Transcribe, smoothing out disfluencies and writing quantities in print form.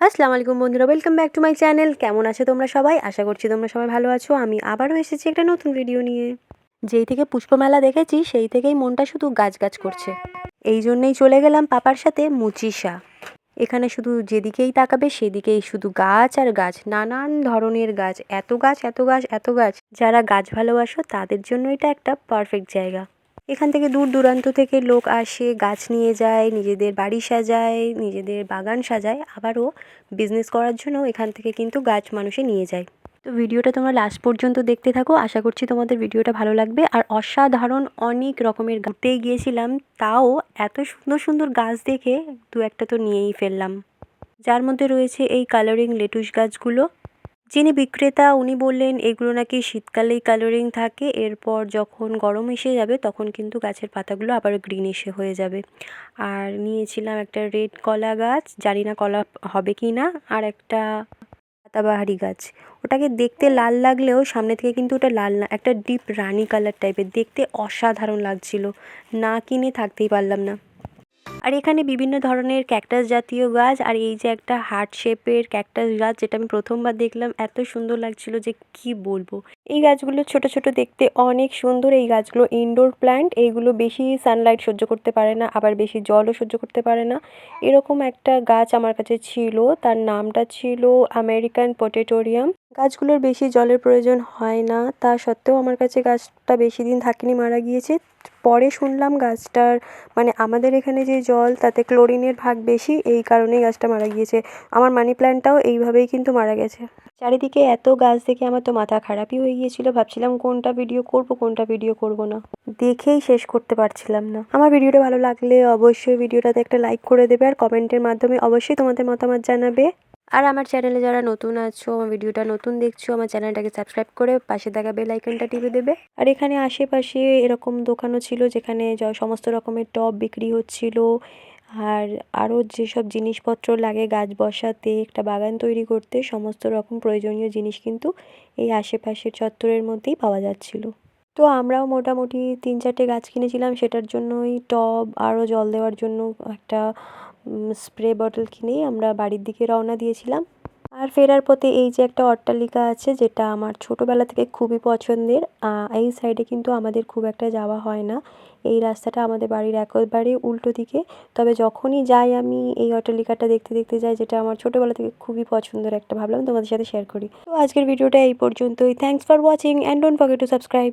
আসসালামু আলাইকুম বন্ধুরা, welcome back to my channel. কেমন আছো তোমরা সবাই? আশা করছি তোমরা সবাই ভালো আছো। আমি আবারও এসেছি একটা নতুন ভিডিও নিয়ে। যেই থেকে পুষ্পমেলা দেখেছি সেই থেকেই মনটা শুধু গাছ গাছ করছে। এই জন্যেই চলে গেলাম পাপার সাথে মুচিসা। এখানে শুধু যেদিকেই তাকাবে সেদিকেই শুধু গাছ আর গাছ, নানান ধরনের গাছ, এত গাছ এত গাছ এত গাছ। যারা গাছ ভালোবাসো তাদের জন্য এটা একটা পারফেক্ট জায়গা। এখান থেকে দূর দূরান্ত থেকে লোক আসে, গাছ নিয়ে যায়, নিজেদের বাড়ি সাজায়, নিজেদের বাগান সাজায়, আবারও বিজনেস করার জন্য এখান থেকে কিন্তু গাছ মানুষে নিয়ে যায়। তো ভিডিওটা তোমরা লাস্ট পর্যন্ত দেখতে থাকো, আশা করছি তোমাদের ভিডিওটা ভালো লাগবে। আর অসাধারণ অনেক রকমের ঘুরতেই গিয়েছিলাম, তাও এত সুন্দর সুন্দর গাছ দেখে দু একটা তো নিয়েই ফেললাম, যার মধ্যে রয়েছে এই কালারিং লেটুস গাছগুলো। যিনি বিক্রেতা উনি বললেন এগুলো নাকি শীতকালেই কালারিং থাকে, এরপর যখন গরম এসে যাবে তখন কিন্তু গাছের পাতাগুলো আবার গ্রিনিশে হয়ে যাবে। আর নিয়েছিলাম একটা রেড কলা গাছ, জানি না কলা হবে কি না, আর একটা পাতাবাহারি গাছ। ওটাকে দেখতে লাল লাগলেও সামনে থেকে কিন্তু ওটা লাল না, একটা ডিপ রানি কালার টাইপের, দেখতে অসাধারণ লাগছিল, না কিনে থাকতেই পারলাম না। আর এখানে বিভিন্ন ধরনের ক্যাকটাস জাতীয় গাছ, আর এই যে একটা হার্ট শেপের ক্যাকটাস গাছ যেটা আমি প্রথমবার দেখলাম, এত সুন্দর লাগছিল যে কি বলবো। এই গাছগুলো ছোট ছোট, দেখতে অনেক সুন্দর। এই গাছগুলো ইনডোর প্ল্যান্ট, এইগুলো বেশি সানলাইট সহ্য করতে পারে না, আবার বেশি জলও সহ্য করতে পারে না। এরকম একটা গাছ আমার কাছে ছিল, তার নামটা ছিল আমেরিকান পটেটোরিয়াম। গাছগুলোর বেশি জলের প্রয়োজন হয় না, তা সত্ত্বেও আমার কাছে গাছটা বেশি দিন থাকেনি, মারা গিয়েছে। পরে শুনলাম গাছটার মানে আমাদের এখানে যে জল তাতে ক্লোরিনের ভাগ বেশি, এই কারণেই গাছটা মারা গিয়েছে। আমার মানি প্ল্যান্টটাও এইভাবেই কিন্তু মারা গেছে। চারিদিকে এত গাছ দেখে আমার তো মাথা খারাপই হয়ে গিয়েছিল, ভাবছিলাম কোনটা ভিডিও করব কোনটা ভিডিও করব না, দেখেই শেষ করতে পারছিলাম না। আমার ভিডিওটা ভালো লাগলে অবশ্যই ভিডিওটাতে একটা লাইক করে দেবে, আর কমেন্টের মাধ্যমে অবশ্যই তোমাদের মতামত জানাবে। আর আমার চ্যানেলে যারা নতুন আছো, আমার ভিডিওটা নতুন দেখছো, আমার চ্যানেলটাকে সাবস্ক্রাইব করে পাশে থাকা বেল আইকনটা টিপে দেবে। আর এখানে আশেপাশে এরকম দোকানও ছিল যেখানে সমস্ত রকমের টব বিক্রি হচ্ছিল, আর আরও যেসব জিনিসপত্র লাগে গাছ বসাতে, একটা বাগান তৈরি করতে, সমস্ত রকম প্রয়োজনীয় জিনিস কিন্তু এই আশেপাশের চত্বরের মধ্যেই পাওয়া যাচ্ছিল। তো আমরাও মোটামুটি 3-4টে গাছ কিনেছিলাম, সেটার জন্যই টব, আরও জল দেওয়ার জন্য একটা স্প্রে বটল কিনেই আমরা বাড়ির দিকে রওনা দিয়েছিলাম। আর ফেরার পথে এই যে একটা অট্টালিকা আছে যেটা আমার ছোটোবেলা থেকে খুবই পছন্দের, এই সাইডে কিন্তু আমাদের খুব একটা যাওয়া হয় না। এই রাস্তাটা আমাদের বাড়ির একেবারে উল্টো দিকে, তবে যখনই যাই আমি এই অট্টালিকাটা দেখতে দেখতে যাই, যেটা আমার ছোটোবেলা থেকে খুবই পছন্দের একটা, ভাবলাম তোমাদের সাথে শেয়ার করি। তো আজকের ভিডিওটা এই পর্যন্তই। Thanks for watching and don't forget to subscribe.